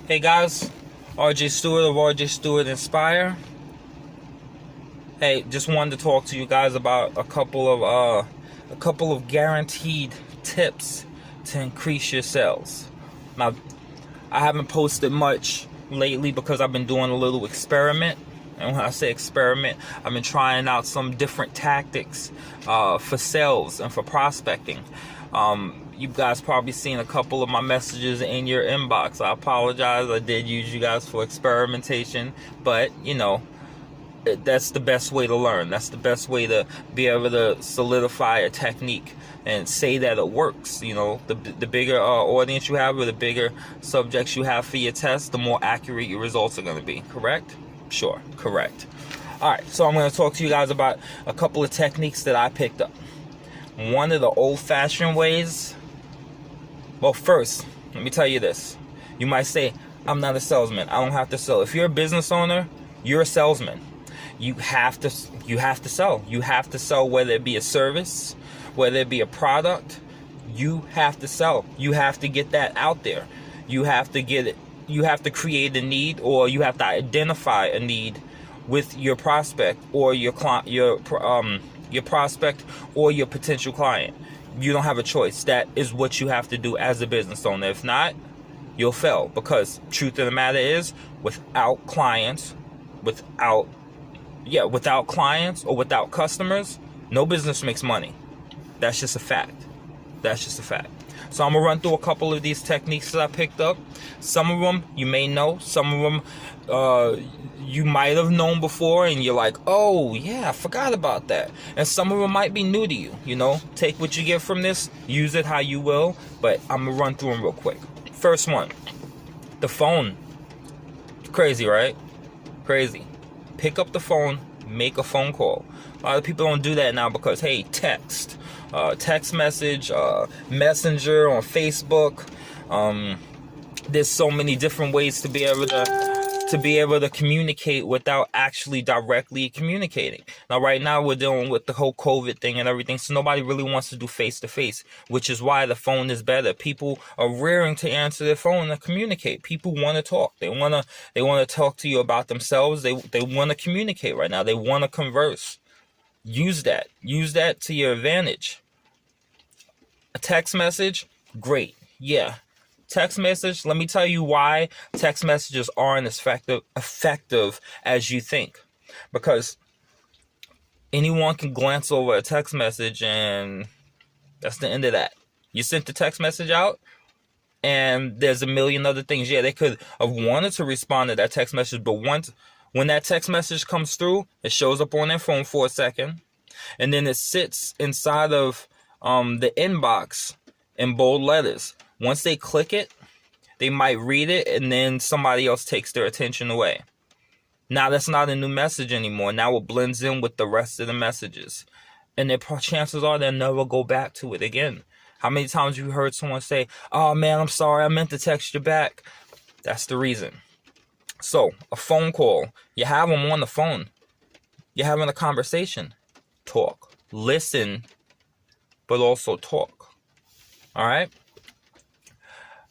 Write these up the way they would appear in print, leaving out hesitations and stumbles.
Hey guys, RJ Stewart of RJ Stewart Inspire. Hey, just wanted to talk to you guys about a couple of guaranteed tips to increase your sales. Now, I haven't posted much lately because I've been doing a little experiment. And when I say experiment, I've been trying out some different tactics for sales and for prospecting. You guys probably seen a couple of my messages in your inbox. I apologize. I did use you guys for experimentation, but that's the best way to learn. That's the best way to be able to solidify a technique and say that it works. The bigger audience you have, or the bigger subjects you have for your test, the more accurate your results are going to be. Correct? Sure, correct. All right, so I'm going to talk to you guys about a couple of techniques that I picked up. One of the old-fashioned ways. Well, first, let me tell you this. You might say, I'm not a salesman. I don't have to sell. If you're a business owner, you're a salesman. You have to sell. You have to sell, whether it be a service, whether it be a product. You have to sell. You have to get that out there. You have to get it. You have to create a need, or you have to identify a need with your prospect or your client, your prospect or your potential client. You don't have a choice. That is what you have to do as a business owner. If not, you'll fail, because truth of the matter is, without clients or without customers, no business makes money. That's just a fact. So I'm going to run through a couple of these techniques that I picked up. Some of them you may know. Some of them you might have known before, and you're like, oh, yeah, I forgot about that. And some of them might be new to you. Take what you get from this. Use it how you will. But I'm going to run through them real quick. First one, the phone. Crazy, right? Crazy. Pick up the phone. Make a phone call. A lot of people don't do that now because, hey, text message, messenger on Facebook. There's so many different ways to be able to communicate without actually directly communicating. Now, right now we're dealing with the whole COVID thing and everything, so nobody really wants to do face-to-face, which is why the phone is better. People are raring to answer their phone and communicate. People want to talk. They want to talk to you about themselves. They want to communicate right now. They want to converse. Use that to your advantage. A text message, great. Yeah. Text message, let me tell you why text messages aren't as effective as you think. Because anyone can glance over a text message, and that's the end of that. You sent the text message out, and there's a million other things. Yeah, they could have wanted to respond to that text message, but when that text message comes through, it shows up on their phone for a second, and then it sits inside of the inbox in bold letters. Once they click it, they might read it, and then somebody else takes their attention away. Now that's not a new message anymore. Now it blends in with the rest of the messages, and chances are they'll never go back to it again. How many times have you heard someone say, oh man, I'm sorry, I meant to text you back? That's the reason. So, a phone call. You have them on the phone. You're having a conversation. Talk. Listen, but also talk. All right?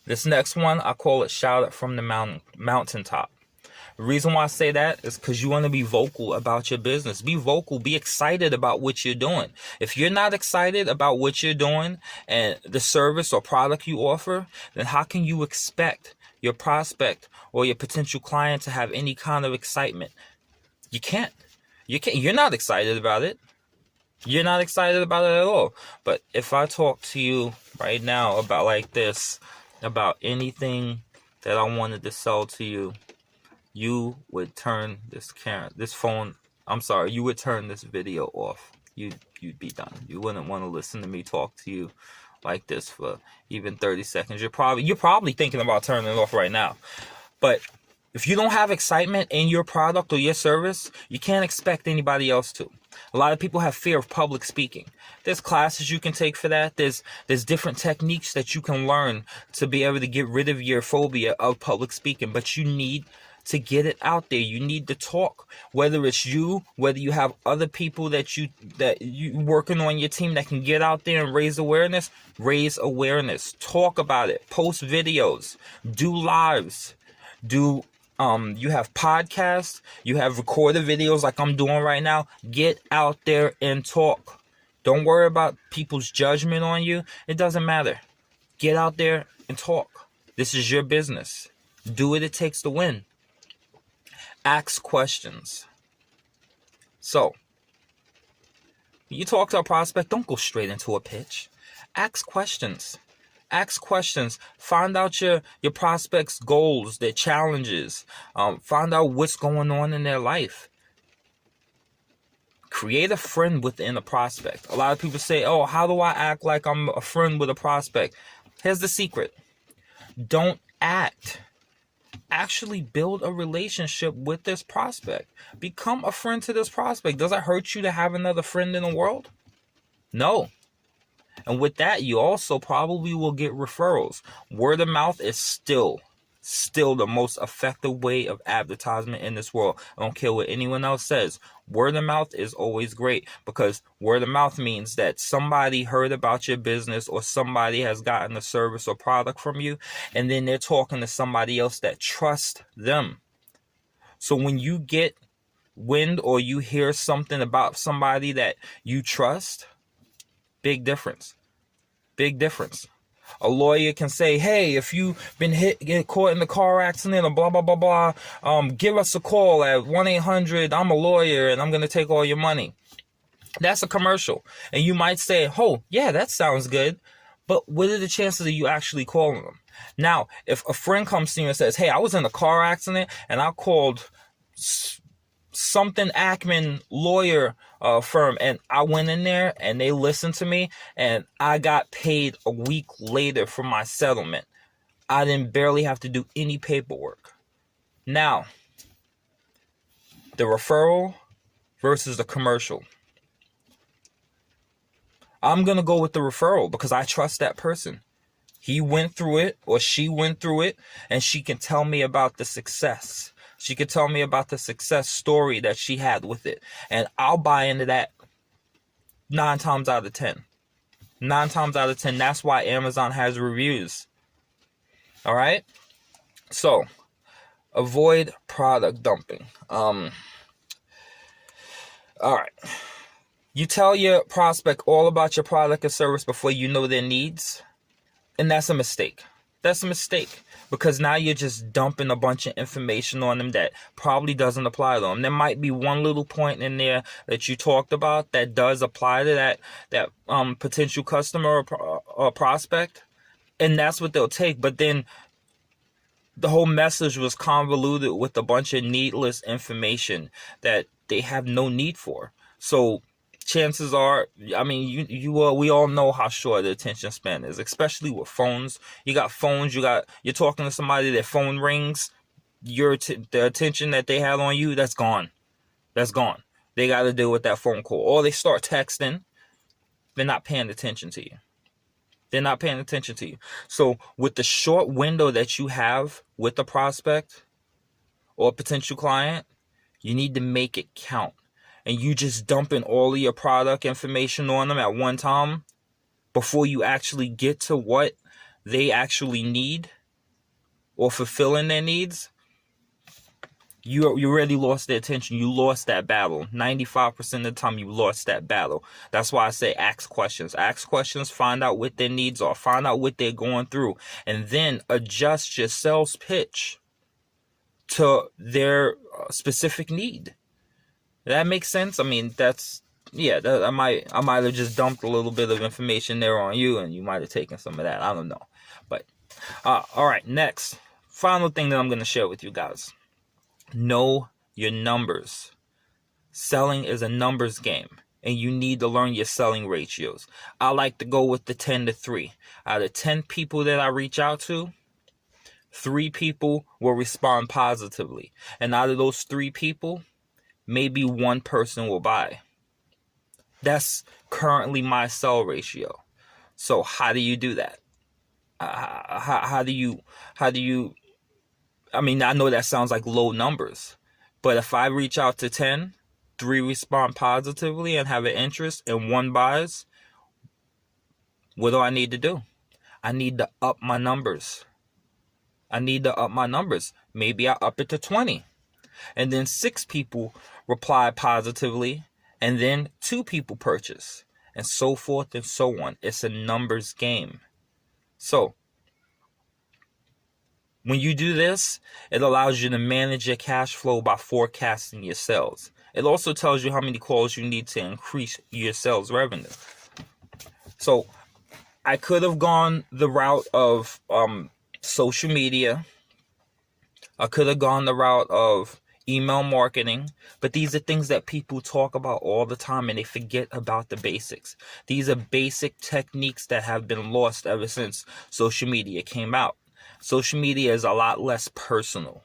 This next one, I call it shout it from the mountaintop. The reason why I say that is because you want to be vocal about your business. Be vocal. Be excited about what you're doing. If you're not excited about what you're doing and the service or product you offer, then how can you expect your prospect or your potential client to have any kind of excitement? You can't. You're not excited about it. You're not excited about it at all. But if I talk to you right now about like this, about anything that I wanted to sell to you, you would turn you would turn this video off. You'd be done. You wouldn't want to listen to me talk to you like this for even 30 seconds. You're probably thinking about turning it off right now. But if you don't have excitement in your product or your service, you can't expect anybody else to. A lot of people have fear of public speaking. There's classes you can take for that. There's different techniques that you can learn to be able to get rid of your phobia of public speaking. But you need to get it out there. You need to talk. Whether it's you, whether you have other people that you working on your team that can get out there and raise awareness. Talk about it. Post videos. Do lives. You have podcasts, you have recorded videos like I'm doing right now. Get out there and talk. Don't worry about people's judgment on you. It doesn't matter. Get out there and talk. This is your business. Do what it takes to win. Ask questions. So, when you talk to a prospect, don't go straight into a pitch. Ask questions. Ask questions. Find out your prospect's goals, their challenges. Find out what's going on in their life. Create a friend within a prospect. A lot of people say, oh, how do I act like I'm a friend with a prospect? Here's the secret. Don't act. Actually build a relationship with this prospect. Become a friend to this prospect. Does it hurt you to have another friend in the world? No. And with that, you also probably will get referrals. Word of mouth is still the most effective way of advertisement in this world. I don't care what anyone else says. Word of mouth is always great, because word of mouth means that somebody heard about your business, or somebody has gotten a service or product from you, and then they're talking to somebody else that trusts them. So when you get wind or you hear something about somebody that you trust, big difference. Big difference. A lawyer can say, hey, if you've been get caught in a car accident or blah, blah, blah, blah, give us a call at 1-800, I'm a lawyer and I'm going to take all your money. That's a commercial. And you might say, oh, yeah, that sounds good. But what are the chances of you actually calling them? Now, if a friend comes to you and says, hey, I was in a car accident and I called something Ackman lawyer firm, and I went in there and they listened to me and I got paid a week later for my settlement. I didn't barely have to do any paperwork. Now, the referral versus the commercial. I'm going to go with the referral because I trust that person. He went through it or she went through it, and she can tell me about the success. She could tell me about the success story that she had with it. And I'll buy into that 9 times out of 10. 9 times out of 10. That's why Amazon has reviews. All right? So, avoid product dumping. All right. You tell your prospect all about your product or service before you know their needs. And that's a mistake. That's a mistake, because now you're just dumping a bunch of information on them that probably doesn't apply to them. There might be one little point in there that you talked about that does apply to that potential customer or prospect, and that's what they'll take. But then the whole message was convoluted with a bunch of needless information that they have no need for. So chances are, I mean, we all know how short the attention span is, especially with phones. You got phones, you're talking to somebody, their phone rings, the attention that they had on you, that's gone. That's gone. They got to deal with that phone call. Or they start texting, they're not paying attention to you. They're not paying attention to you. So with the short window that you have with the prospect or potential client, you need to make it count. And you just dumping all of your product information on them at one time before you actually get to what they actually need or fulfilling their needs, you already lost their attention. You lost that battle. 95% of the time, you lost that battle. That's why I say ask questions. Ask questions, find out what their needs are, find out what they're going through, and then adjust your sales pitch to their specific need. That makes sense? I mean, I might have just dumped a little bit of information there on you, and you might have taken some of that. I don't know. But, all right, next. Final thing that I'm going to share with you guys. Know your numbers. Selling is a numbers game, and you need to learn your selling ratios. I like to go with the 10-3. Out of 10 people that I reach out to, 3 people will respond positively. And out of those 3 people, maybe 1 person will buy. That's currently my sell ratio. So how do you do that? How do you, I mean, I know that sounds like low numbers, but if I reach out to 10, 3 respond positively and have an interest, and 1 buys, what do I need to do? I need to up my numbers. Maybe I up it to 20. And then 6 people reply positively, and then 2 people purchase, and so forth and so on. It's a numbers game. So when you do this, it allows you to manage your cash flow by forecasting your sales. It also tells you how many calls you need to increase your sales revenue. So I could have gone the route of social media. I could have gone the route of email marketing, but these are things that people talk about all the time and they forget about the basics. These are basic techniques that have been lost ever since social media came out. Social media is a lot less personal.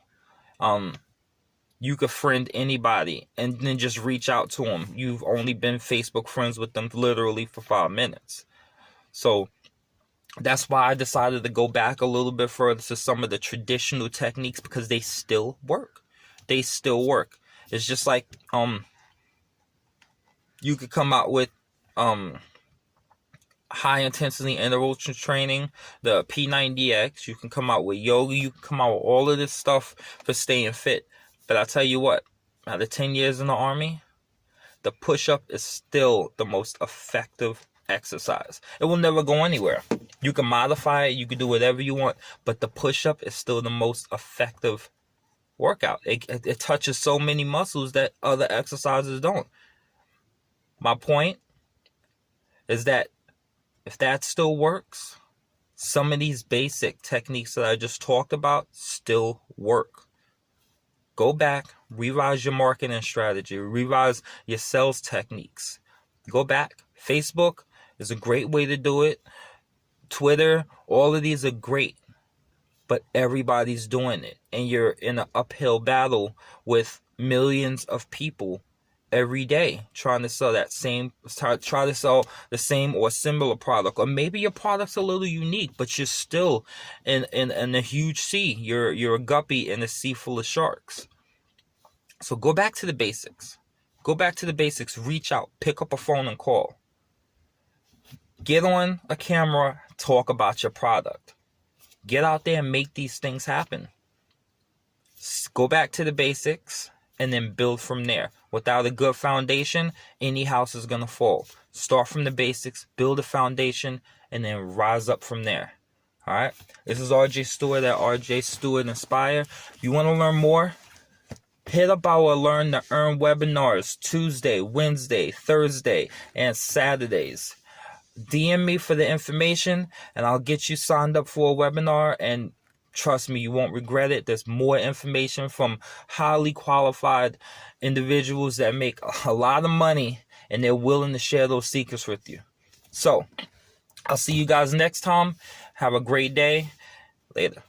You could friend anybody and then just reach out to them. You've only been Facebook friends with them literally for 5 minutes. So that's why I decided to go back a little bit further to some of the traditional techniques, because they still work. They still work. It's just like you could come out with high intensity interval training, the P90X. You can come out with yoga. You can come out with all of this stuff for staying fit. But I tell you what, out of 10 years in the Army, the push-up is still the most effective exercise. It will never go anywhere. You can modify it. You can do whatever you want. But the push-up is still the most effective workout. It touches so many muscles that other exercises don't. My point is that if that still works, some of these basic techniques that I just talked about still work. Go back, revise your marketing strategy, revise your sales techniques. Go back. Facebook is a great way to do it. Twitter, all of these are great, but everybody's doing it. And you're in an uphill battle with millions of people every day trying to sell try to sell the same or similar product. Or maybe your product's a little unique, but you're still in a huge sea. You're a guppy in a sea full of sharks. So go back to the basics. Go back to the basics. Reach out. Pick up a phone and call. Get on a camera. Talk about your product. Get out there and make these things happen. Go back to the basics and then build from there. Without a good foundation, any house is going to fall. Start from the basics, build a foundation, and then rise up from there. All right? This is RJ Stewart at RJ Stewart Inspire. If you want to learn more, hit up our Learn to Earn webinars Tuesday, Wednesday, Thursday, and Saturdays. DM me for the information, and I'll get you signed up for a webinar, and trust me, you won't regret it. There's more information from highly qualified individuals that make a lot of money, and they're willing to share those secrets with you. So, I'll see you guys next time. Have a great day. Later.